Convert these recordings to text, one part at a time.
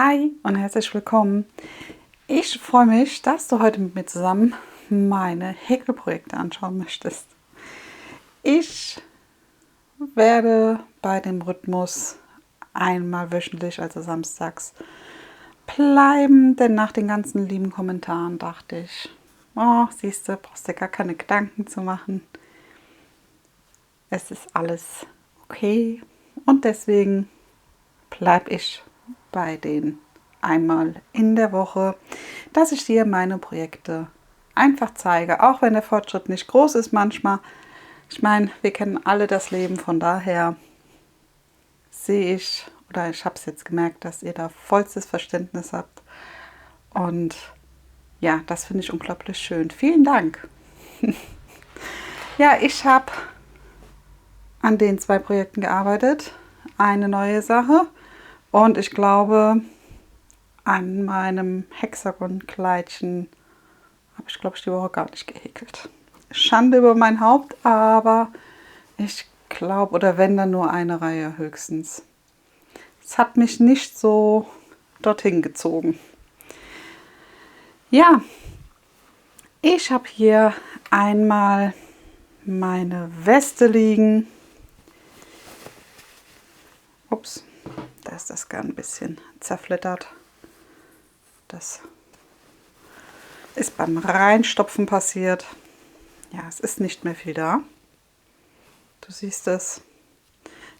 Hi und herzlich willkommen. Ich freue mich, dass du heute mit mir zusammen meine Häkelprojekte anschauen möchtest. Ich werde bei dem Rhythmus einmal wöchentlich, also samstags, bleiben, denn nach den ganzen lieben Kommentaren dachte ich, oh, siehst du, brauchst dir gar keine Gedanken zu machen. Es ist alles okay und deswegen bleibe ich bei den einmal in der Woche, dass ich dir meine Projekte einfach zeige, auch wenn der Fortschritt nicht groß ist manchmal. Ich meine, wir kennen alle das Leben, von daher sehe ich, oder ich habe es jetzt gemerkt, dass ihr da vollstes Verständnis habt. Und ja, das finde ich unglaublich schön. Vielen Dank. Ja, ich habe an den 2 Projekten gearbeitet. Eine neue Sache. Und ich glaube, an meinem Hexagon-Kleidchen habe ich, glaube ich, die Woche gar nicht gehäkelt. Schande über mein Haupt, aber ich glaube, oder wenn dann nur eine Reihe höchstens. Es hat mich nicht so dorthin gezogen. Ja, ich habe hier einmal meine Weste liegen. Ups, da ist das gar ein bisschen zerflittert. Das ist beim Reinstopfen passiert. Ja, es ist nicht mehr viel da. Du siehst es.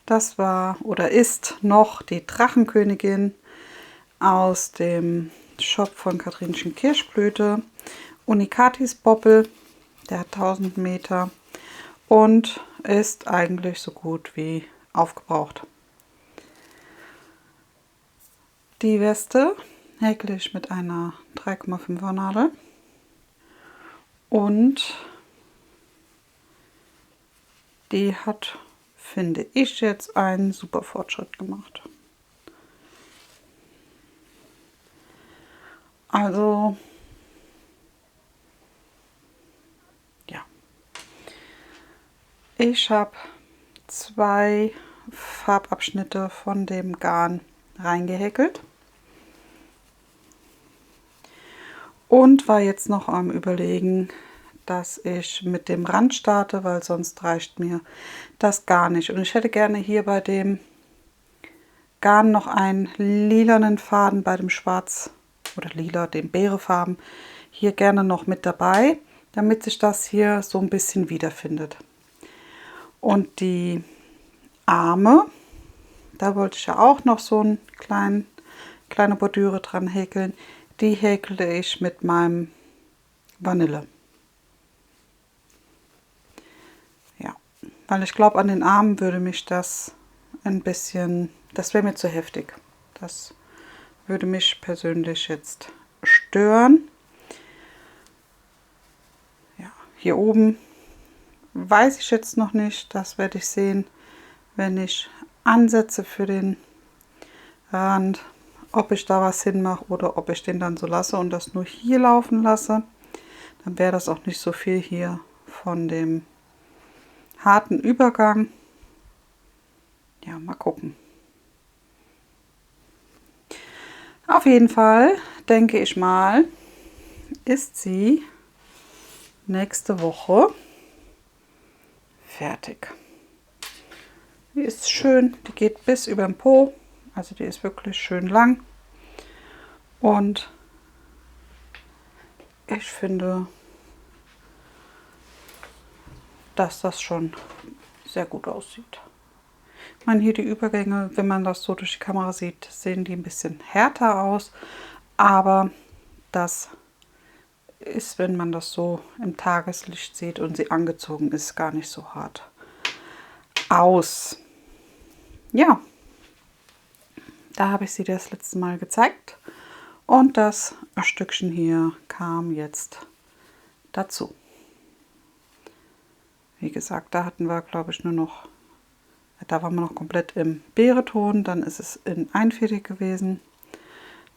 Das war oder ist noch die Drachenkönigin aus dem Shop von Katrinchen Kirschblüte. Unikatis Boppel, der hat 1000 Meter und ist eigentlich so gut wie aufgebraucht. Die Weste häkle ich mit einer 3,5er Nadel und die hat, finde ich, jetzt einen super Fortschritt gemacht. Also ja, ich habe 2 Farbabschnitte von dem Garn reingehäkelt und war jetzt noch am Überlegen, dass ich mit dem Rand starte, weil sonst reicht mir das gar nicht. Und ich hätte gerne hier bei dem Garn noch einen lilanen Faden bei dem Schwarz oder lila, dem Beerefarben, hier gerne noch mit dabei, damit sich das hier so ein bisschen wiederfindet. Und die Arme, da wollte ich ja auch noch so eine kleine Bordüre dran häkeln. Die häkelte ich mit meinem Vanille. Ja, weil ich glaube, an den Armen würde mich das ein bisschen, das wäre mir zu heftig. Das würde mich persönlich jetzt stören. Ja, hier oben weiß ich jetzt noch nicht. Das werde ich sehen, wenn ich ansetze für den Rand, ob ich da was hinmache oder ob ich den dann so lasse und das nur hier laufen lasse. Dann wäre das auch nicht so viel hier von dem harten Übergang. Ja, mal gucken. Auf jeden Fall, denke ich mal, ist sie nächste Woche fertig. Die ist schön, die geht bis über den Po, also die ist wirklich schön lang und ich finde, dass das schon sehr gut aussieht. Ich meine, hier die Übergänge, wenn man das so durch die Kamera sieht, sehen die ein bisschen härter aus, aber das ist, wenn man das so im Tageslicht sieht und sie angezogen ist, gar nicht so hart aus. Ja, da habe ich sie das letzte Mal gezeigt und das Stückchen hier kam jetzt dazu. Wie gesagt, da hatten wir, glaube ich, nur noch, da waren wir noch komplett im Beereton, dann ist es in einfädig gewesen,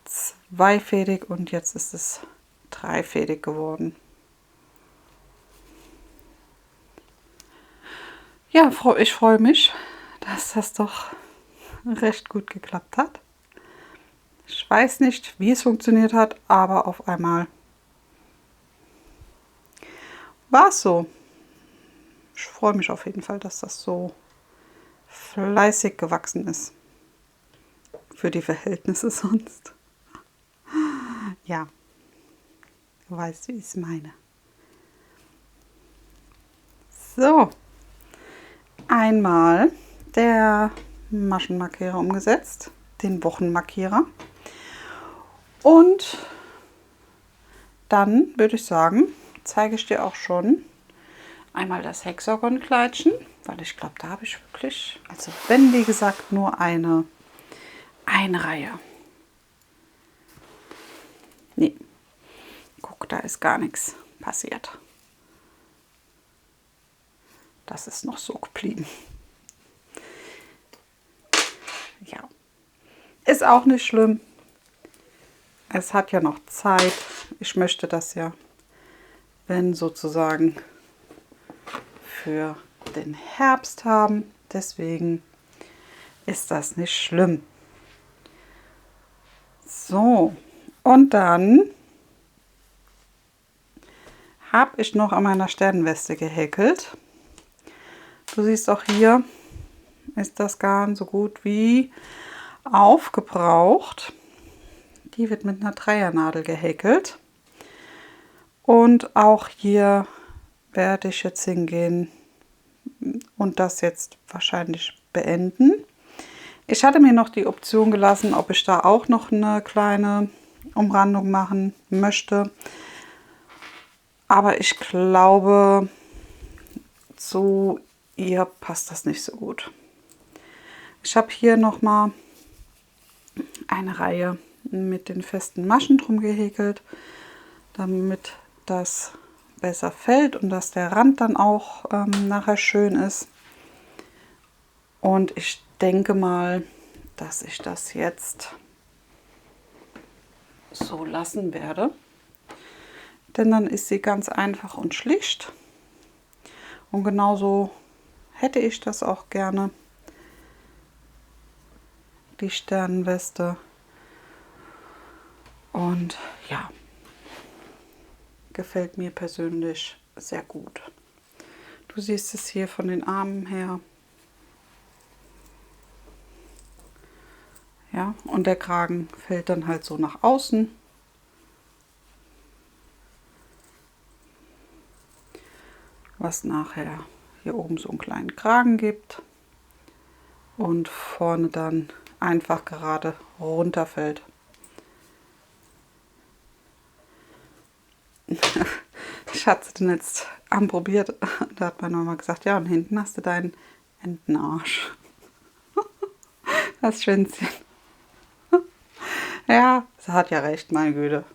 zweifädig und jetzt ist es dreifädig geworden. Ja, ich freue mich, dass das doch recht gut geklappt hat. Ich weiß nicht, wie es funktioniert hat, aber auf einmal war es so. Ich freue mich auf jeden Fall, dass das so fleißig gewachsen ist. Für die Verhältnisse sonst. Ja, du weißt, wie ich es meine. So, einmal der Maschenmarkierer umgesetzt, den Wochenmarkierer. Und dann würde ich sagen, zeige ich dir auch schon einmal das Hexagon-Kleidchen, weil ich glaube, da habe ich wirklich, also wenn wie gesagt nur eine Reihe. Nee, guck, da ist gar nichts passiert. Das ist noch so geblieben. Ja, ist auch nicht schlimm. Es hat ja noch Zeit. Ich möchte das ja, wenn sozusagen, für den Herbst haben. Deswegen ist das nicht schlimm. So, und dann habe ich noch an meiner Sternenweste gehäkelt. Du siehst auch hier ist das Garn so gut wie aufgebraucht. Die wird mit einer Dreiernadel gehäkelt. Und auch hier werde ich jetzt hingehen und das jetzt wahrscheinlich beenden. Ich hatte mir noch die Option gelassen, ob ich da auch noch eine kleine Umrandung machen möchte. Aber ich glaube, zu ihr passt das nicht so gut. Ich habe hier noch mal eine Reihe mit den festen Maschen drum gehäkelt, damit das besser fällt und dass der Rand dann auch nachher schön ist. Und ich denke mal, dass ich das jetzt so lassen werde. Denn dann ist sie ganz einfach und schlicht. Und genauso hätte ich das auch gerne, die Sternenweste. Und ja, gefällt mir persönlich sehr gut. Du siehst es hier von den Armen her. Ja, und der Kragen fällt dann halt so nach außen. Was nachher hier oben so einen kleinen Kragen gibt. Und vorne dann einfach gerade runterfällt. Ich hatte es denn jetzt anprobiert. Da hat meine Mama gesagt, ja, und hinten hast du deinen Entenarsch. Das Schwänzchen. Ja, sie hat ja recht, meine Güte.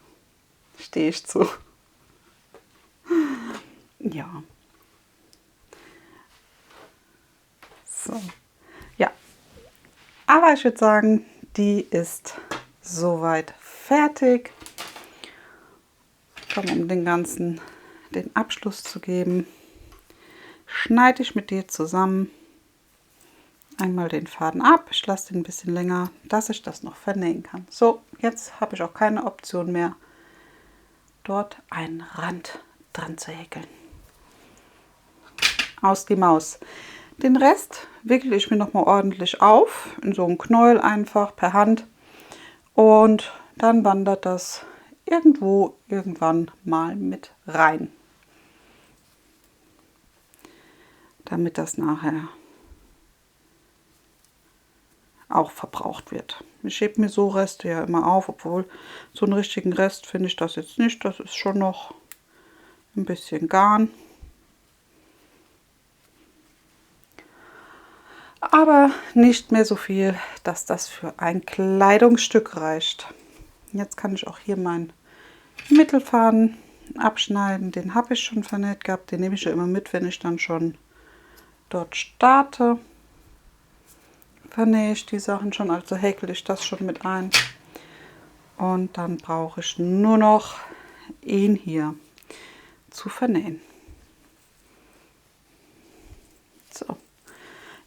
Stehe ich zu. Ja. So. Ja. Aber ich würde sagen, die ist soweit fertig. Komm, um den ganzen den Abschluss zu geben, schneide ich mit dir zusammen einmal den Faden ab. Ich lasse den ein bisschen länger, dass ich das noch vernähen kann. So, jetzt habe ich auch keine Option mehr, dort einen Rand dran zu häkeln. Aus die Maus. Den Rest wickele ich mir noch mal ordentlich auf, in so einen Knäuel einfach per Hand. Und dann wandert das irgendwo irgendwann mal mit rein. Damit das nachher auch verbraucht wird. Ich hebe mir so Reste ja immer auf, obwohl so einen richtigen Rest finde ich das jetzt nicht. Das ist schon noch ein bisschen Garn. Aber nicht mehr so viel, dass das für ein Kleidungsstück reicht. Jetzt kann ich auch hier meinen Mittelfaden abschneiden. Den habe ich schon vernäht gehabt. Den nehme ich ja immer mit, wenn ich dann schon dort starte. Vernähe ich die Sachen schon, also häkle ich das schon mit ein. Und dann brauche ich nur noch ihn hier zu vernähen. So.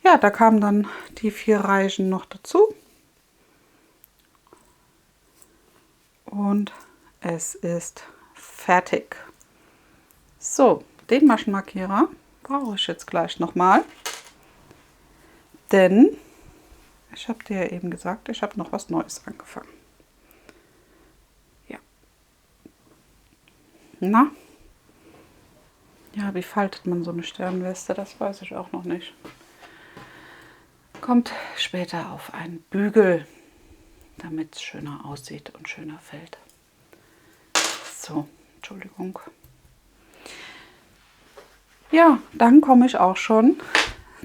Ja, da kamen dann die 4 Reihen noch dazu. Und es ist fertig. So, den Maschenmarkierer brauche ich jetzt gleich nochmal. Denn ich habe dir ja eben gesagt, ich habe noch was Neues angefangen. Ja. Na? Ja, wie faltet man so eine Sternweste? Das weiß ich auch noch nicht. Kommt später auf einen Bügel, damit es schöner aussieht und schöner fällt. So, Entschuldigung. Ja, dann komme ich auch schon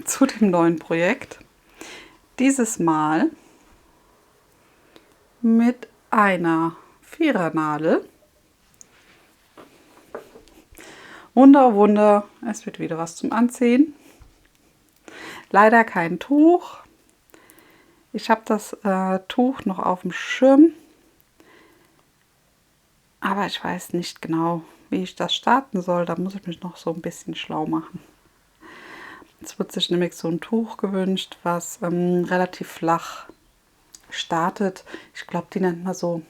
zu dem neuen Projekt. Dieses Mal mit einer Vierernadel. Wunder, oh Wunder, es wird wieder was zum Anziehen. Leider kein Tuch. Ich habe das Tuch noch auf dem Schirm, aber ich weiß nicht genau, wie ich das starten soll. Da muss ich mich noch so ein bisschen schlau machen. Es wird sich nämlich so ein Tuch gewünscht, was relativ flach startet. Ich glaube, die nennt man so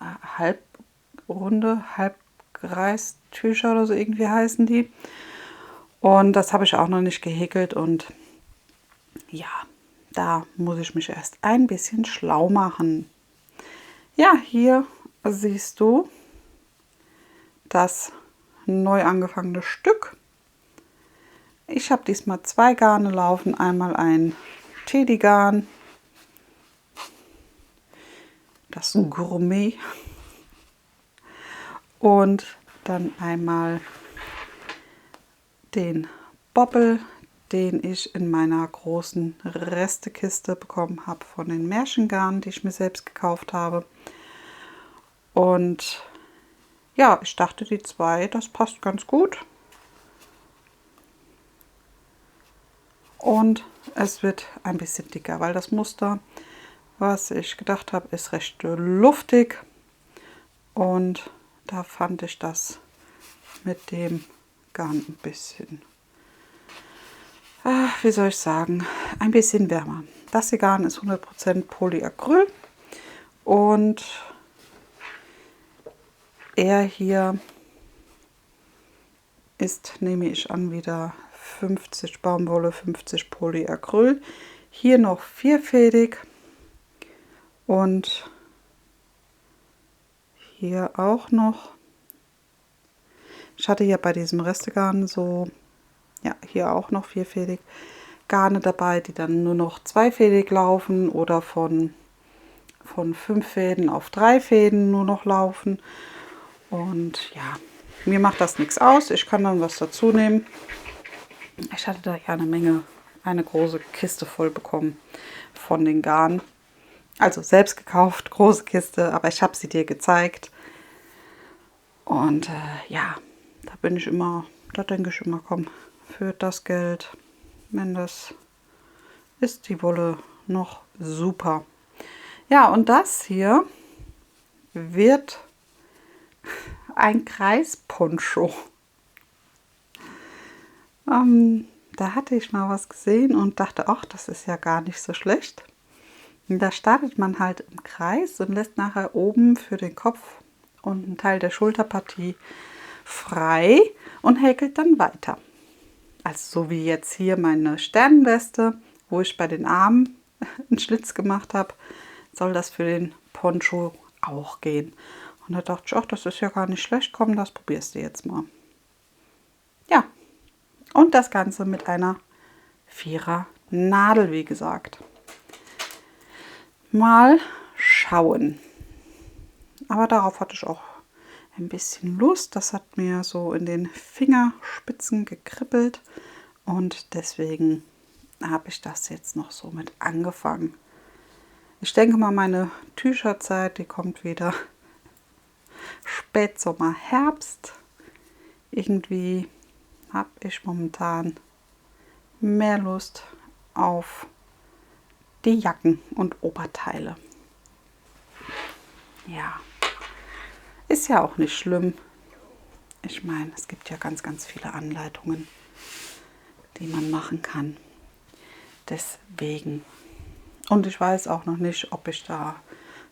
halbrunde, Halbkreistücher oder so irgendwie heißen die. Und das habe ich auch noch nicht gehäkelt und ja, da muss ich mich erst ein bisschen schlau machen. Ja, hier siehst du das neu angefangene Stück. Ich habe diesmal 2 Garne laufen, einmal ein Teddy-Garn, das Gourmet, und dann einmal den Bobbel, den ich in meiner großen Restekiste bekommen habe von den Märchengarnen, die ich mir selbst gekauft habe. Und ja, ich dachte, die 2, das passt ganz gut. Und es wird ein bisschen dicker, weil das Muster, was ich gedacht habe, ist recht luftig. Und da fand ich das mit dem Garn ein bisschen, wie soll ich sagen, ein bisschen wärmer. Das hier Garn ist 100% Polyacryl und er hier ist, nehme ich an, wieder 50 Baumwolle, 50 Polyacryl. Hier noch vierfädig und hier auch noch. Ich hatte ja bei diesem Restegarn so, ja, hier auch noch vierfädig Garne dabei, die dann nur noch zweifädig laufen oder von 5 Fäden auf 3 Fäden nur noch laufen. Und ja, mir macht das nichts aus. Ich kann dann was dazu nehmen. Ich hatte da ja eine große Kiste voll bekommen von den Garnen. Also selbst gekauft, große Kiste, aber ich habe sie dir gezeigt. Und ja, da denke ich immer, komm, für das Geld, wenn das ist die Wolle noch super. Ja, und das hier wird ein Kreisponcho. Da hatte ich mal was gesehen und dachte, ach, das ist ja gar nicht so schlecht. Und da startet man halt im Kreis und lässt nachher oben für den Kopf und einen Teil der Schulterpartie frei und häkelt dann weiter. Also so wie jetzt hier meine Sternenweste, wo ich bei den Armen einen Schlitz gemacht habe, soll das für den Poncho auch gehen. Und da dachte ich, ach, das ist ja gar nicht schlecht, komm, das probierst du jetzt mal. Ja, und das Ganze mit einer Vierer-Nadel, wie gesagt. Mal schauen. Aber darauf hatte ich auch ein bisschen Lust. Das hat mir so in den Fingerspitzen gekribbelt. Und deswegen habe ich das jetzt noch so mit angefangen. Ich denke mal, meine Tücherzeit, die kommt wieder Spätsommer, Herbst. Irgendwie habe ich momentan mehr Lust auf die Jacken und Oberteile. Ja, ist ja auch nicht schlimm. Ich meine, es gibt ja ganz, ganz viele Anleitungen, die man machen kann. Deswegen. Und ich weiß auch noch nicht, ob ich da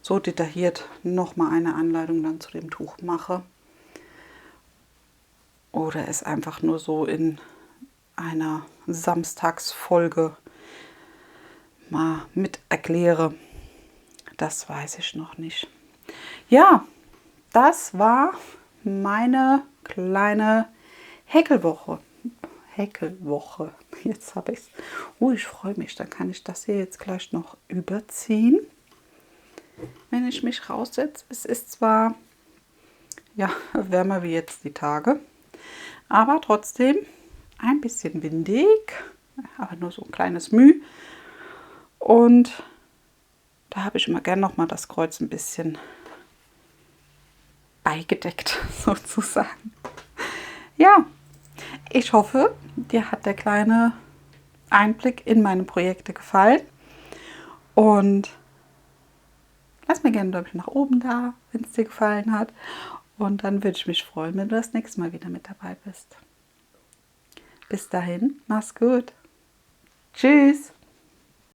so detailliert nochmal eine Anleitung dann zu dem Tuch mache. Oder es einfach nur so in einer Samstagsfolge mal mit erkläre. Das weiß ich noch nicht. Ja, das war meine kleine Häkelwoche. Jetzt habe ich es. Oh, ich freue mich. Dann kann ich das hier jetzt gleich noch überziehen, wenn ich mich raussetze. Es ist zwar ja wärmer wie jetzt die Tage, aber trotzdem ein bisschen windig, aber nur so ein kleines Müh. Und da habe ich immer gern noch mal das Kreuz ein bisschen beigedeckt, sozusagen. Ja, ich hoffe, dir hat der kleine Einblick in meine Projekte gefallen. Und lass mir gerne ein Däumchen nach oben da, wenn es dir gefallen hat. Und dann würde ich mich freuen, wenn du das nächste Mal wieder mit dabei bist. Bis dahin, mach's gut. Tschüss.